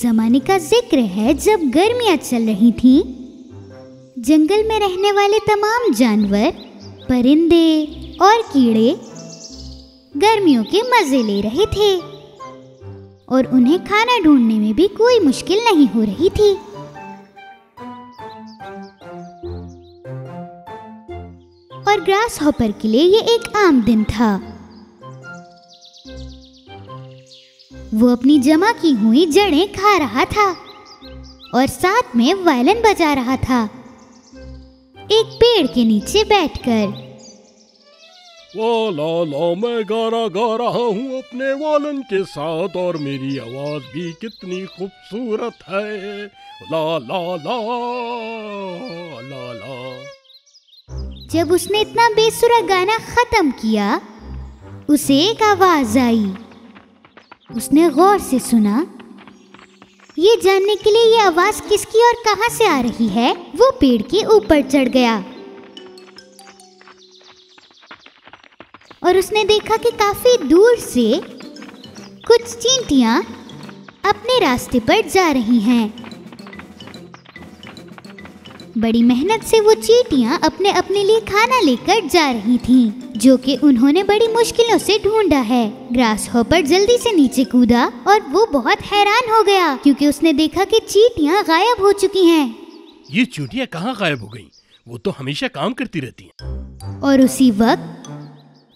जमाने का जिक्र है जब गर्मियां चल रही थीं। जंगल में रहने वाले तमाम जानवर, परिंदे और कीड़े गर्मियों के मजे ले रहे थे और उन्हें खाना ढूंढने में भी कोई मुश्किल नहीं हो रही थी। और ग्रास हॉपर के लिए ये एक आम दिन था। वो अपनी जमा की हुई जड़ें खा रहा था और साथ में वायलिन बजा रहा था, एक पेड़ के नीचे बैठकर। ला ला मैं गाना गा रहा हूँ अपने वालन के साथ और मेरी आवाज भी कितनी खूबसूरत है। ला ला ला ला ला। जब उसने इतना बेसुरा गाना खत्म किया, उसे एक आवाज आई। उसने गौर से सुना। ये जानने के लिए ये आवाज किसकी और कहां से आ रही है, वो पेड़ के ऊपर चढ़ गया और उसने देखा कि काफी दूर से कुछ चींटियां अपने रास्ते पर जा रही हैं। बड़ी मेहनत से वो चींटियां अपने अपने लिए खाना लेकर जा रही थीं, जो कि उन्होंने बड़ी मुश्किलों से ढूंढा है। ग्रास हॉपर जल्दी से नीचे कूदा और वो बहुत हैरान हो गया क्योंकि उसने देखा कि चींटियां गायब हो चुकी हैं। ये चींटियां कहाँ गायब हो गईं? वो तो हमेशा काम करती रहती हैं। और उसी वक्त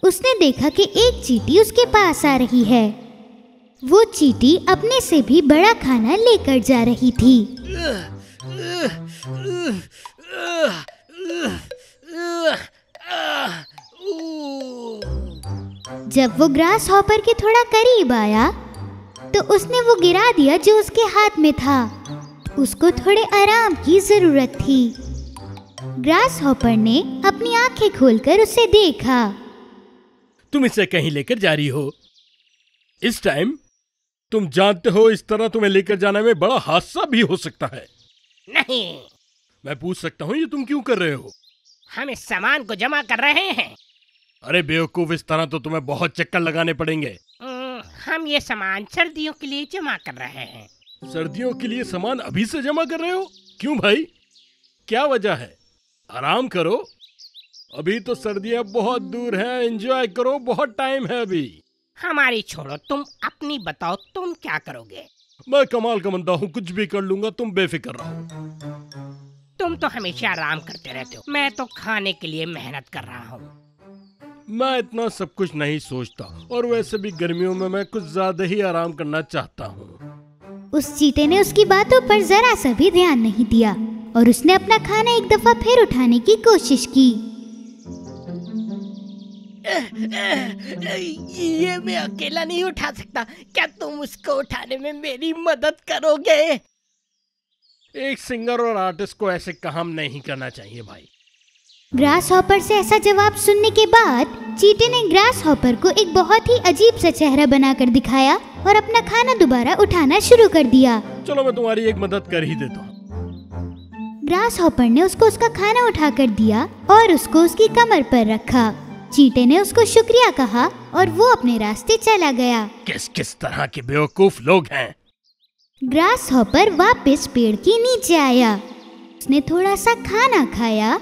उसने देखा कि एक चींटी उसके पास आ रही है। वो चींटी अपने से भी बड़ा खाना लेकर जा रही थी। जब वो ग्रास हॉपर के थोड़ा करीब आया तो उसने वो गिरा दिया जो उसके हाथ में था। उसको थोड़े आराम की जरूरत थी। ग्रास हॉपर ने अपनी आंखें खोलकर उसे देखा। तुम इसे कहीं लेकर जा रही हो इस टाइम? तुम जानते हो इस तरह तुम्हें लेकर जाने में बड़ा हादसा भी हो सकता है। नहीं। मैं पूछ सकता हूँ ये तुम क्यों कर रहे हो? हम इस सामान को जमा कर रहे हैं। अरे बेवकूफ, इस तरह तो तुम्हें बहुत चक्कर लगाने पड़ेंगे। हम ये सामान सर्दियों के लिए जमा कर रहे हैं। सर्दियों के लिए सामान अभी से जमा कर रहे हो? क्यों भाई, क्या वजह है? आराम करो, अभी तो सर्दियां बहुत दूर हैं। एंजॉय करो, बहुत टाइम है अभी। हमारी छोड़ो, तुम अपनी बताओ, तुम क्या करोगे? मैं कमाल का बंदा हूँ, कुछ भी कर लूंगा, तुम बेफिक्र रहो। तुम तो हमेशा आराम करते रहते हो, मैं तो खाने के लिए मेहनत कर रहा हूँ। मैं इतना सब कुछ नहीं सोचता और वैसे भी गर्मियों में मैं कुछ ज्यादा ही आराम करना चाहता हूँ। उस चीते ने उसकी बातों पर जरा सा भी ध्यान नहीं दिया और उसने अपना खाना एक दफा फिर उठाने की कोशिश की। ये मैं अकेला नहीं उठा सकता, क्या तुम उसको उठाने में मेरी मदद करोगे? एक सिंगर और आर्टिस्ट को ऐसे काम नहीं करना चाहिए भाई। ग्रास हॉपर से ऐसा जवाब सुनने के बाद चीते ने ग्रास हॉपर को एक बहुत ही अजीब सा चेहरा बनाकर दिखाया और अपना खाना दोबारा उठाना शुरू कर दिया। चलो मैं तुम्हारी एक मदद कर ही देता हूँ। ग्रास हॉपर ने उसको उसका खाना उठाकर दिया और उसको उसकी कमर पर रखा। चीते ने उसको शुक्रिया कहा और वो अपने रास्ते चला गया। किस किस तरह के बेवकूफ लोग हैं। ग्रास हॉपर वापस पेड़ के नीचे आया। उसने थोड़ा सा खाना खाया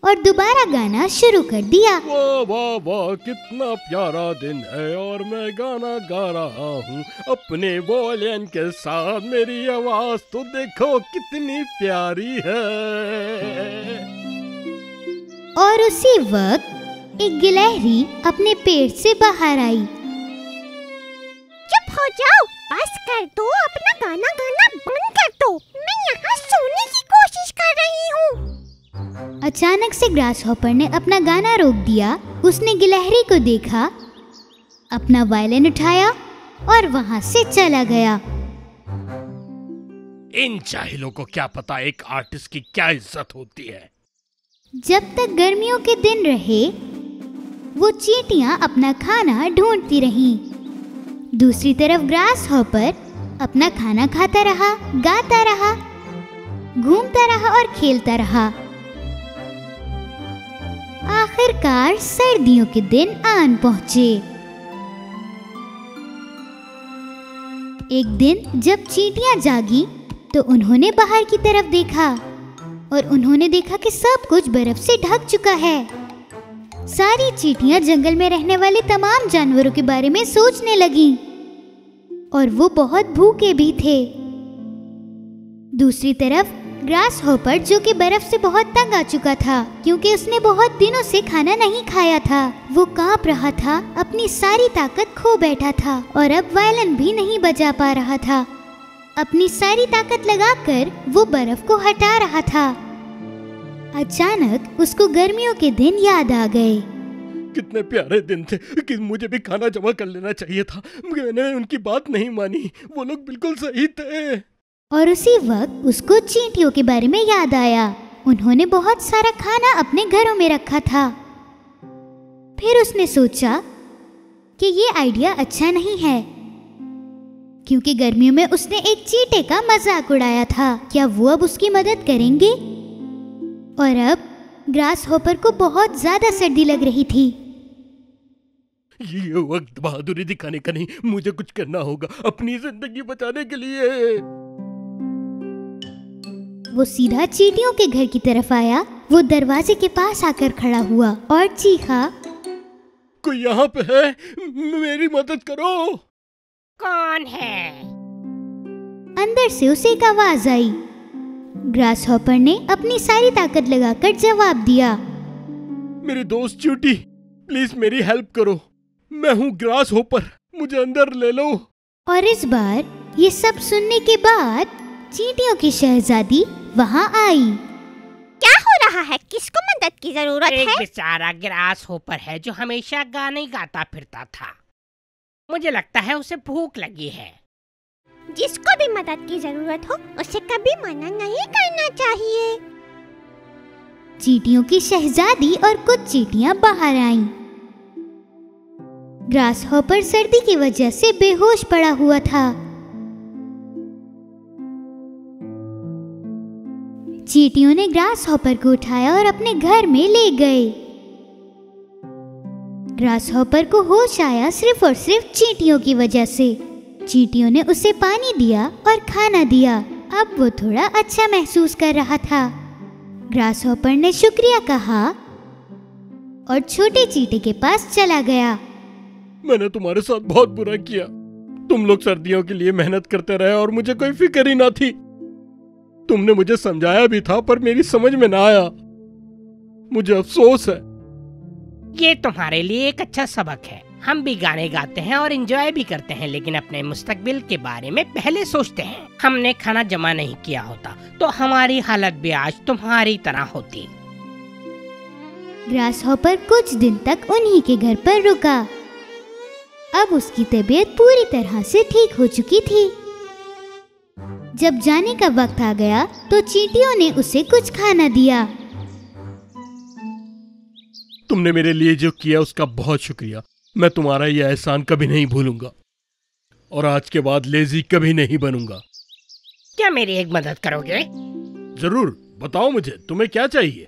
और दोबारा गाना शुरू कर दिया। वाह वाह वाह, कितना प्यारा दिन है और मैं गाना गा रहा हूँ अपने वॉयलिन के साथ। मेरी आवाज तो देखो कितनी प्यारी है। और उसी वक्त एक गिलहरी अपने पेड़ से बाहर आई। चुप हो जाओ, बस कर दो, अपना गाना गाना बंद कर दो, मैं यहाँ सोने की कोशिश कर रही हूँ। अचानक से ग्रास हॉपर ने अपना गाना रोक दिया। उसने गिलहरी को देखा, अपना वायलिन उठाया और वहाँ से चला गया। इन जाहिलों को क्या पता एक आर्टिस्ट की क्या इज्जत होती है। जब तक गर्मियों के दिन रहे, वो चींटियां अपना खाना ढूंढती रहीं। दूसरी तरफ ग्रास हॉपर अपना खाना खाता रहा, गाता रहा, घूमता रहा और खेलता रहा। आखिरकार सर्दियों के दिन आन पहुंचे। एक दिन जब चींटियां जागी तो उन्होंने बाहर की तरफ देखा और उन्होंने देखा कि सब कुछ बर्फ से ढक चुका है। सारी चींटियां जंगल में रहने वाले तमाम जानवरों के बारे में सोचने लगीं और वो बहुत भूखे भी थे। दूसरी तरफ ग्रास हॉपर, जो कि बर्फ से बहुत तंग आ चुका था क्योंकि उसने बहुत दिनों से खाना नहीं खाया था, वो कांप रहा था, अपनी सारी ताकत खो बैठा था और अब वायलिन भी नहीं बजा पा रहा था। अपनी सारी ताकत लगाकर वो बर्फ को हटा रहा था। अचानक उसको गर्मियों के दिन याद आ गए। कितने प्यारे दिन थे कि मुझे भी खाना जमा कर लेना चाहिए था। मैंने उनकी बात नहीं मानी, वो लोग बिल्कुल सही थे। और उसी वक्त उसको चींटियों के बारे में याद आया। उन्होंने बहुत सारा खाना अपने घरों में रखा था। फिर उसने सोचा कि ये आइडिया अच्छा नहीं है, क्योंकि गर्मियों में उसने एक चींटे का मजाक उड़ाया था। क्या वो अब उसकी मदद करेंगे? और अब ग्रास हॉपर को बहुत ज्यादा सर्दी लग रही थी। ये वक्त बहादुरी दिखाने का नहीं, मुझे कुछ करना होगा अपनी जिंदगी बचाने के लिए। वो सीधा चींटियों के घर की तरफ आया। वो दरवाजे के पास आकर खड़ा हुआ और चीखा, कोई यहाँ पे है? मेरी मदद करो। कौन है? अंदर से उसे एक आवाज आई। ग्रास हॉपर ने अपनी सारी ताकत लगाकर जवाब दिया, मेरे दोस्त चींटी, प्लीज मेरी हेल्प करो। मैं हूँ ग्रास हॉपर, मुझे अंदर ले लो। और इस बार ये सब सुनने के बाद चींटियों की शहजादी वहाँ आई। क्या हो रहा है? किसको मदद की जरूरत एक है? बेचारा ग्रास हॉपर है जो हमेशा गाने गाता फिरता था। मुझे लगता है उसे भूख लगी है। जिसको भी मदद की जरूरत हो उसे कभी मना नहीं करना चाहिए। चींटियों की शहजादी और कुछ चींटियां बाहर आईं। ग्रास हॉपर सर्दी की वजह से बेहोश पड़ा हुआ था। चींटियों ने ग्रास हॉपर को उठाया और अपने घर में ले गए। ग्रास हॉपर को होश आया सिर्फ और सिर्फ चींटियों की वजह से। चींटियों ने उसे पानी दिया और खाना दिया। अब वो थोड़ा अच्छा महसूस कर रहा था। ग्रास हॉपर ने शुक्रिया कहा और छोटे चींटे के पास चला गया। मैंने तुम्हारे साथ बहुत बुरा किया। तुम लोग सर्दियों के लिए मेहनत करते रहे और मुझे कोई फिक्र ही ना थी। तुमने मुझे समझाया भी था पर मेरी समझ में ना आया। मुझे अफसोस है। ये तुम्हारे लिए एक अच्छा सबक है। हम भी गाने गाते हैं और एंजॉय भी करते हैं, लेकिन अपने मुस्तकबिल के बारे में पहले सोचते हैं। हमने खाना जमा नहीं किया होता तो हमारी हालत भी आज तुम्हारी तरह होती। ग्रास हॉपर कुछ दिन तक उन्हीं के घर पर रुका। अब उसकी तबीयत पूरी तरह से ठीक हो चुकी थी। जब जाने का वक्त आ गया तो चींटियों ने उसे कुछ खाना दिया। तुमने मेरे लिए जो किया उसका बहुत शुक्रिया। मैं तुम्हारा यह एहसान कभी नहीं भूलूंगा और आज के बाद लेजी कभी नहीं बनूंगा। क्या मेरी एक मदद करोगे? जरूर, बताओ मुझे तुम्हें क्या चाहिए।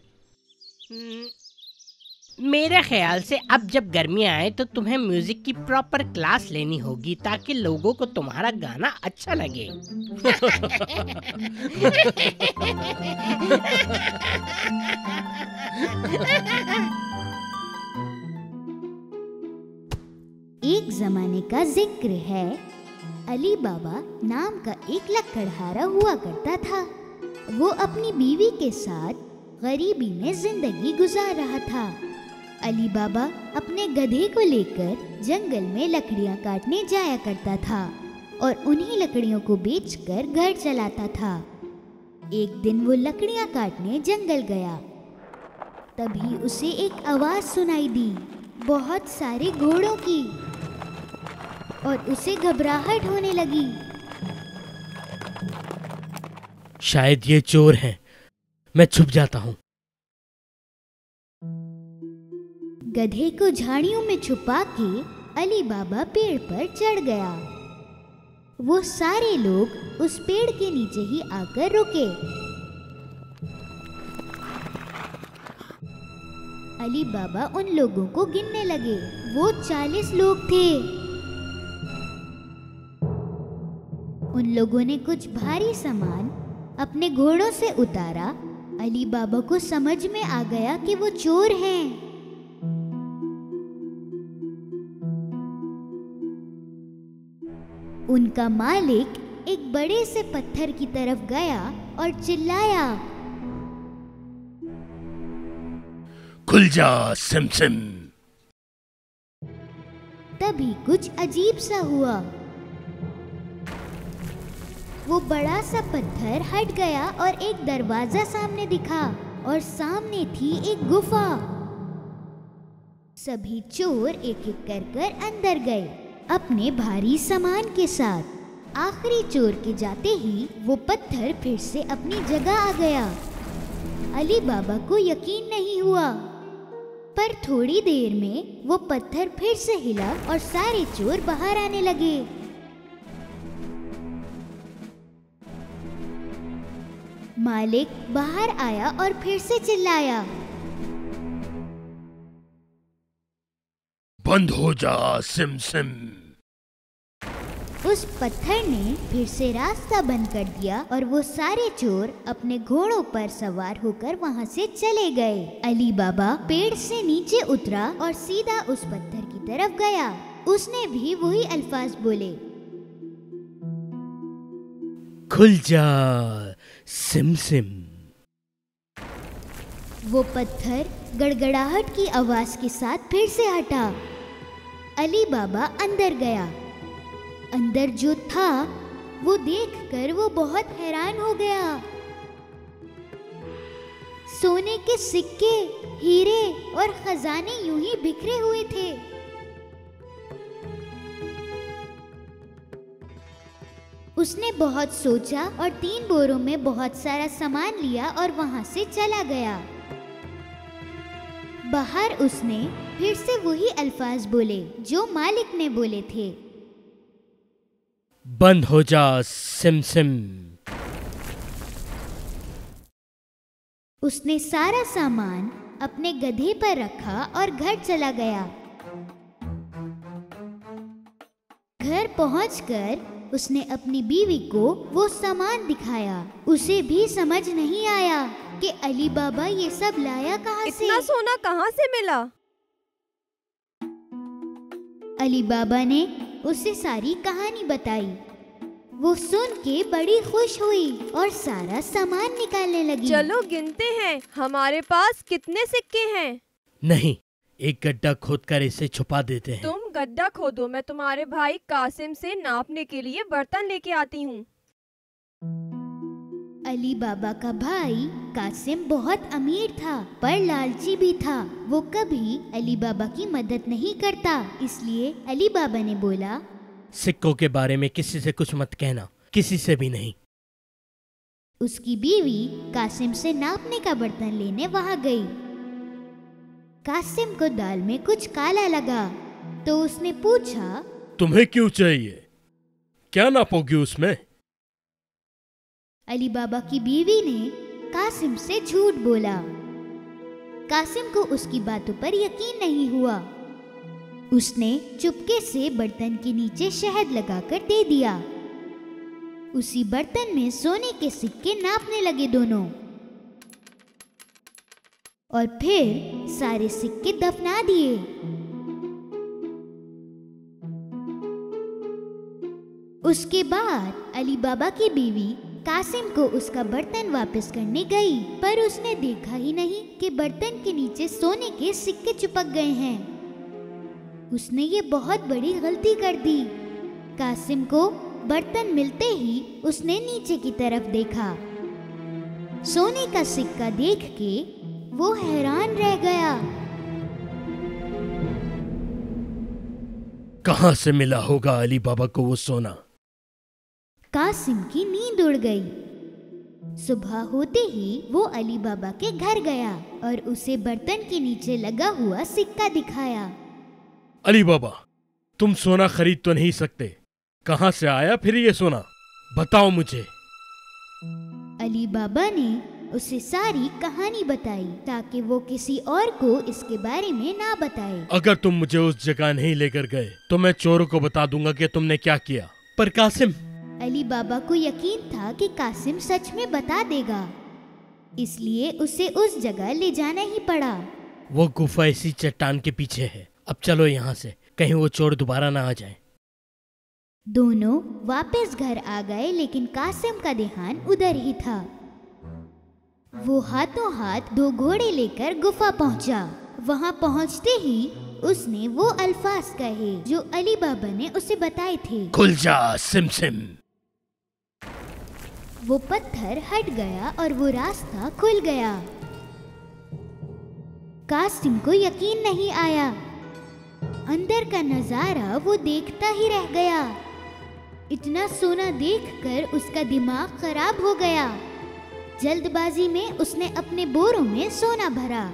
मेरे ख्याल से अब जब गर्मी आए तो तुम्हें म्यूजिक की प्रॉपर क्लास लेनी होगी ताकि लोगों को तुम्हारा गाना अच्छा लगे। एक जमाने का जिक्र है। अली बाबा नाम का एक लकड़हारा हुआ करता था। वो अपनी बीवी के साथ गरीबी में जिंदगी गुजार रहा था। अली बाबा अपने गधे को लेकर जंगल में लकड़ियां काटने जाया करता था और उन्हीं लकड़ियों को बेचकर घर चलाता था। एक दिन वो लकड़ियां काटने जंगल गया। तभी उसे एक आवाज सुनाई दी, बहुत सारे घोड़ों की, और उसे घबराहट होने लगी। शायद ये चोर हैं। मैं छुप जाता हूँ। गधे को झाड़ियों में छुपा के अली बाबा पेड़ पर चढ़ गया। वो सारे लोग उस पेड़ के नीचे ही आकर रुके। अली बाबा उन लोगों को गिनने लगे। वो 40 लोग थे। उन लोगों ने कुछ भारी सामान अपने घोड़ों से उतारा। अली बाबा को समझ में आ गया कि वो चोर हैं। उनका मालिक एक बड़े से पत्थर की तरफ गया और चिल्लाया, खुल जा सिम सिम। तभी कुछ अजीब सा हुआ। वो बड़ा सा पत्थर हट गया और एक दरवाजा सामने दिखा और सामने थी एक गुफा। सभी चोर एक एक कर अंदर गए अपने भारी सामान के साथ। आखिरी चोर के जाते ही वो पत्थर फिर से अपनी जगह आ गया। अली बाबा को यकीन नहीं हुआ, पर थोड़ी देर में वो पत्थर फिर से हिला और सारे चोर बाहर आने लगे। मालिक बाहर आया और फिर से चिल्लाया, बंद हो जा सिम सिम। उस पत्थर ने फिर से रास्ता बंद कर दिया और वो सारे चोर अपने घोड़ों पर सवार होकर वहाँ से चले गए। अली बाबा पेड़ से नीचे उतरा और सीधा उस पत्थर की तरफ गया। उसने भी वही अल्फाज बोले, खुल जा सिम सिम। वो पत्थर गड़गड़ाहट की आवाज के साथ फिर से हटा। अली बाबा अंदर गया। अंदर जो था वो देखकर वो बहुत हैरान हो गया। सोने के सिक्के, हीरे और खजाने यूं ही बिखरे हुए थे। उसने बहुत सोचा और 3 बोरों में बहुत सारा सामान लिया और वहां से चला गया। बाहर उसने फिर से वही अल्फाज बोले जो मालिक ने बोले थे, बंद हो जा सिम सिम। उसने सारा सामान अपने गधे पर रखा और घर चला गया। घर पहुंचकर उसने अपनी बीवी को वो सामान दिखाया। उसे भी समझ नहीं आया कि अली बाबा ये सब लाया कहाँ से। इतना सोना कहाँ से मिला? अली बाबा ने उसे सारी कहानी बताई। वो सुन के बड़ी खुश हुई और सारा सामान निकालने लगी। चलो गिनते हैं, हमारे पास कितने सिक्के हैं। नहीं, एक गड्ढा खोदकर इसे छुपा देते हैं। तुम गड्ढा खोदो, मैं तुम्हारे भाई कासिम से नापने के लिए बर्तन लेके आती हूँ। अली बाबा का भाई कासिम बहुत अमीर था पर लालची भी था। वो कभी अली बाबा की मदद नहीं करता। इसलिए अली बाबा ने बोला, सिक्कों के बारे में किसी से कुछ मत कहना, किसी से भी नहीं। उसकी बीवी कासिम से नापने का बर्तन लेने वहां गई। कासिम को दाल में कुछ काला लगा तो उसने पूछा, तुम्हें क्यों चाहिए? क्या नापोगी उसमें? अली बाबा की बीवी ने कासिम से झूठ बोला। कासिम को उसकी बातों पर यकीन नहीं हुआ। उसने चुपके से बर्तन के नीचे शहद लगाकर दे दिया। उसी बर्तन में सोने के सिक्के नापने लगे दोनों, और फिर सारे सिक्के दफना दिए। उसके बाद अली बाबा की बीवी कासिम को उसका बर्तन वापस करने गई, पर उसने देखा ही नहीं कि बर्तन के नीचे सोने के सिक्के चिपक गए हैं। उसने ये बहुत बड़ी गलती कर दी। कासिम को बर्तन मिलते ही उसने नीचे की तरफ देखा। सोने का सिक्का देख के वो हैरान रह गया। कहाँ से मिला होगा अली बाबा को वो सोना? कासिम की नींद उड़ गई। सुबह होते ही वो अली बाबा के घर गया और उसे बर्तन के नीचे लगा हुआ सिक्का दिखाया। अली बाबा, तुम सोना खरीद तो नहीं सकते। कहाँ से आया फिर ये सोना? बताओ मुझे। अली बाबा ने उसे सारी कहानी बताई ताकि वो किसी और को इसके बारे में ना बताए। अगर तुम मुझे उस जगह नहीं लेकर गए तो मैं चोरों को बता दूंगा कि तुमने क्या किया। पर कासिम, अली बाबा को यकीन था कि कासिम सच में बता देगा, इसलिए उसे उस जगह ले जाना ही पड़ा। वो गुफा इसी चट्टान के पीछे है। अब चलो यहाँ से, कहीं वो चोर दोबारा ना आ जाए। दोनों वापस घर आ गए, लेकिन कासिम का ध्यान उधर ही था। वो हाथों हाथ 2 घोड़े लेकर गुफा पहुंचा। वहां पहुंचते ही उसने वो अल्फाज कहे जो अली बाबा ने उसे बताए थे। खुल जा सिम सिम। वो पत्थर हट गया और वो रास्ता खुल गया। कासिम को यकीन नहीं आया। अंदर का नजारा वो देखता ही रह गया। इतना सोना देखकर उसका दिमाग खराब हो गया। जल्दबाजी में उसने अपने बोरों में सोना भरा।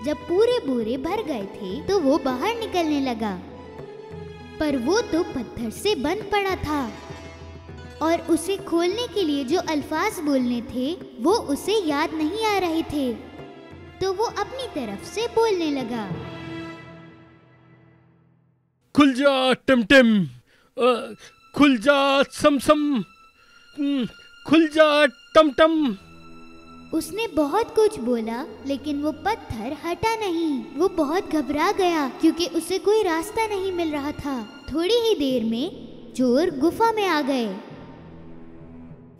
जब पूरे बोरे भर गए थे तो वो बाहर निकलने लगा, पर वो तो पत्थर से बंद पड़ा था और उसे खोलने के लिए जो अल्फाज बोलने थे वो उसे याद नहीं आ रहे थे। तो वो अपनी तरफ से बोलने लगा, खुल जा टिमटिम, खुल जा समसम, खुल जा टमटम। उसने बहुत कुछ बोला, लेकिन वो पत्थर हटा नहीं। वो बहुत घबरा गया क्योंकि उसे कोई रास्ता नहीं मिल रहा था। थोड़ी ही देर में चोर गुफा में आ गए।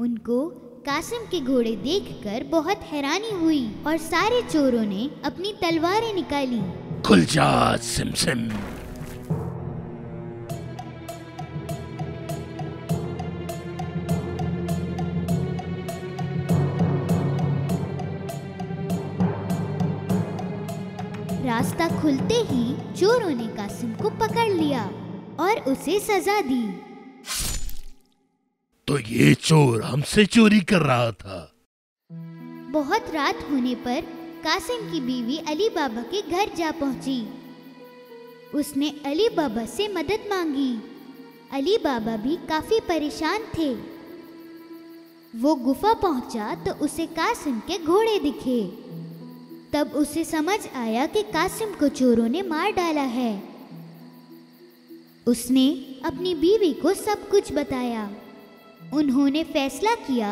उनको कासिम के घोड़े देखकर बहुत हैरानी हुई और सारे चोरों ने अपनी तलवारें निकाली। खुल जा सिम सिम। रास्ता खुलते ही चोरों ने कासिम को पकड़ लिया और उसे सजा दी। तो ये चोर हमसे चोरी कर रहा था। बहुत रात होने पर कासिम की बीवी अली बाबा के घर जा पहुंची। उसने अली बाबा से मदद मांगी। अली बाबा भी काफी परेशान थे। वो गुफा पहुंचा तो उसे कासिम के घोड़े दिखे। तब उसे समझ आया कि कासिम को चोरों ने मार डाला है। उसने अपनी बीवी को सब कुछ बताया। उन्होंने फैसला किया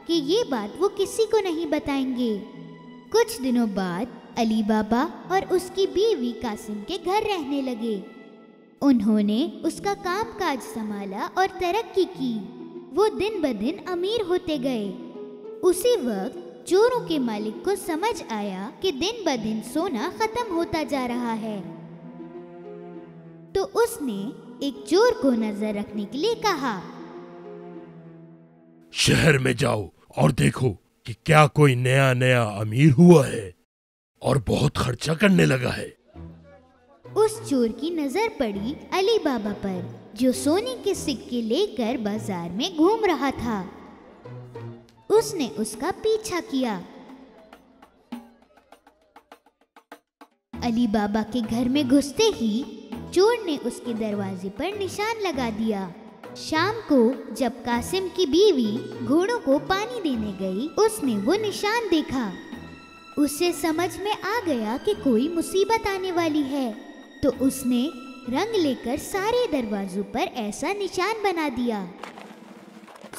कि ये बात वो किसी को नहीं बताएंगे। कुछ दिनों बाद अली बाबा और उसकी बीवी कासिम के घर रहने लगे। उन्होंने उसका कामकाज संभाला और तरक्की की। वो दिन ब दिन अमीर होते गए। उसी वक्त चोरों के मालिक को समझ आया कि दिन ब दिन सोना खत्म होता जा रहा है। तो उसने एक चोर को नजर रखने के लिए कहा, शहर में जाओ और देखो कि क्या कोई नया नया अमीर हुआ है और बहुत खर्चा करने लगा है। उस चोर की नजर पड़ी अली बाबा पर, जो सोने के सिक्के लेकर बाजार में घूम रहा था। उसने उसका पीछा किया। अली बाबा के घर में घुसते ही चोर ने उसके दरवाजे पर निशान लगा दिया। शाम को जब कासिम की बीवी घोड़ों को पानी देने गई, उसने वो निशान देखा। उसे समझ में आ गया कि कोई मुसीबत आने वाली है। तो उसने रंग लेकर सारे दरवाजों पर ऐसा निशान बना दिया।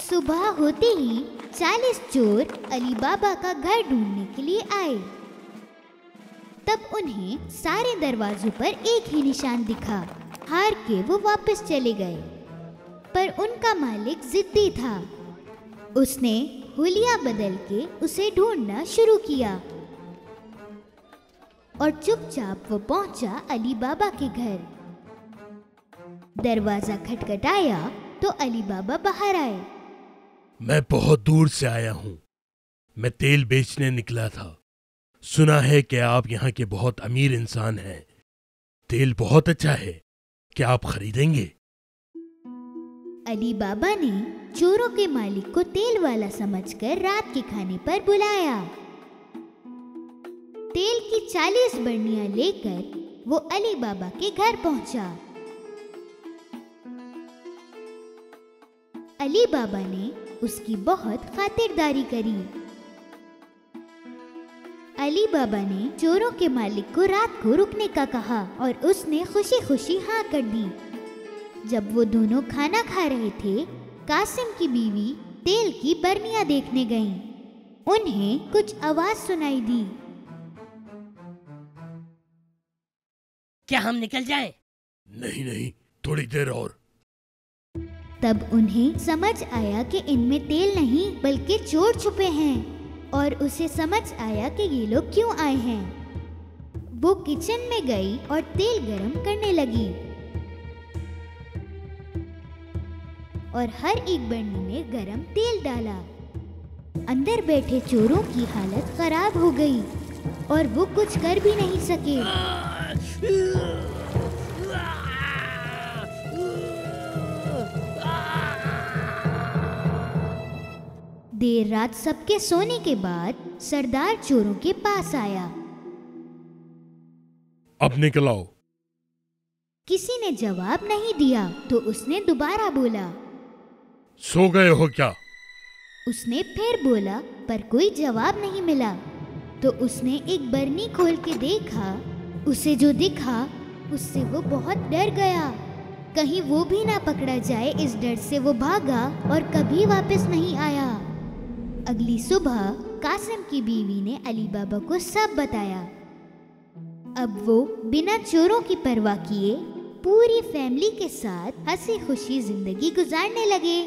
सुबह होते ही 40 चोर अली बाबा का घर ढूंढने के लिए आए। तब उन्हें सारे दरवाजों पर एक ही निशान दिखा। हार के वो वापस चले गए, पर उनका मालिक जिद्दी था। उसने हुलिया बदल के उसे ढूंढना शुरू किया और चुपचाप वो पहुंचा अली बाबा के घर। दरवाजा खटखटाया तो अली बाबा बाहर आए। मैं बहुत दूर से आया हूँ। मैं तेल बेचने निकला था। सुना है कि आप यहाँ के बहुत अमीर इंसान हैं। तेल बहुत अच्छा है, क्या आप खरीदेंगे? अली बाबा ने चोरों के मालिक को तेल वाला समझकर रात के खाने पर बुलाया। तेल की 40 बरनियां लेकर वो अली बाबा के घर पहुंचा। अली बाबा ने उसकी बहुत खातिरदारी करी। अली बाबा ने चोरों के मालिक को रात को रुकने का कहा और उसने खुशी खुशी हाँ कर दी। जब वो दोनों खाना खा रहे थे, कासिम की बीवी तेल की बर्नियां देखने गईं। उन्हें कुछ आवाज सुनाई दी। क्या हम निकल जाएं? नहीं नहीं, थोड़ी देर और। तब उन्हें समझ आया कि इनमें तेल नहीं बल्कि चोर छुपे हैं, और उसे समझ आया कि ये लोग क्यों आए हैं। वो किचन में गई और तेल गरम करने लगी और हर एक बर्नी में गरम तेल डाला। अंदर बैठे चोरों की हालत खराब हो गई और वो कुछ कर भी नहीं सके। देर रात सबके सोने के बाद सरदार चोरों के पास आया। अब निकलाओ। किसी ने जवाब नहीं दिया तो उसने दोबारा बोला। सो गए हो क्या? उसने फिर बोला पर कोई जवाब नहीं मिला। तो उसने एक बर्नी खोल के देखा। उसे जो दिखा उससे वो बहुत डर गया। कहीं वो भी ना पकड़ा जाए, इस डर से वो भागा और कभी वापस नहीं आया। अगली सुबह कासिम की बीवी ने अली बाबा को सब बताया। अब वो बिना चोरों की परवाह किए पूरी फैमिली के साथ हंसी खुशी जिंदगी गुजारने लगे।